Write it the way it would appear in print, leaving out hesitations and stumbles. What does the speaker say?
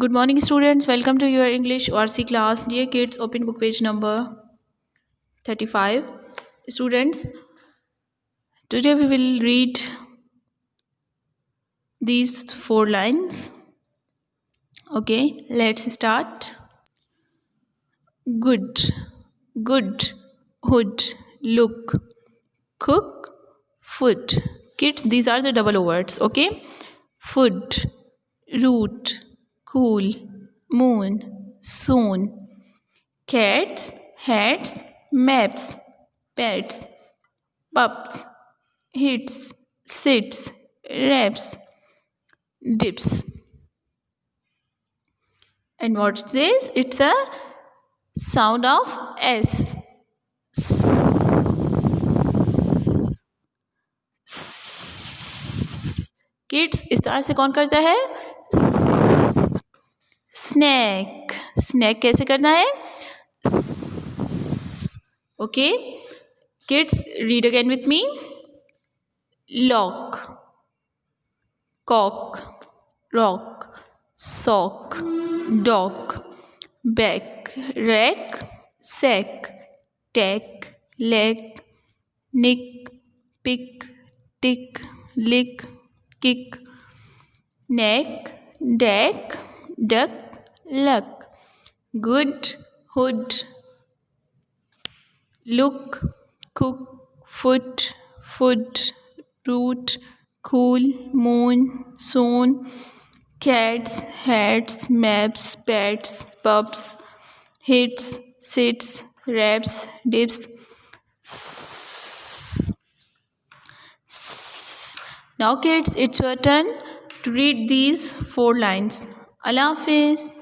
Good morning, students. Welcome to your English RC class. Dear kids, open book page number 35. Students, today we will read these four lines. Okay, let's start. Good, good, hood, look, cook, foot. Kids, these are the double O words. Okay, foot, root, cool, moon, soon. Cats, hats, maps, pets, pups, hits, sits, raps, dips. And what's this? It's a sound of S. Kids इस तरह से कौन करता है? Snack. Snack कैसे करना है? Okay kids, read again with me. Lock, cock, rock, sock, dock, back, rack, sack, tack, leg, nick, pick, tick, lick, kick, neck, deck, duck, luck, good, hood, look, cook, foot, root, cool, moon, soon, cats, hats, maps, pets, pups, hits, sits, raps, dips. Now kids, it's your turn to read these four lines. Allah Hafiz.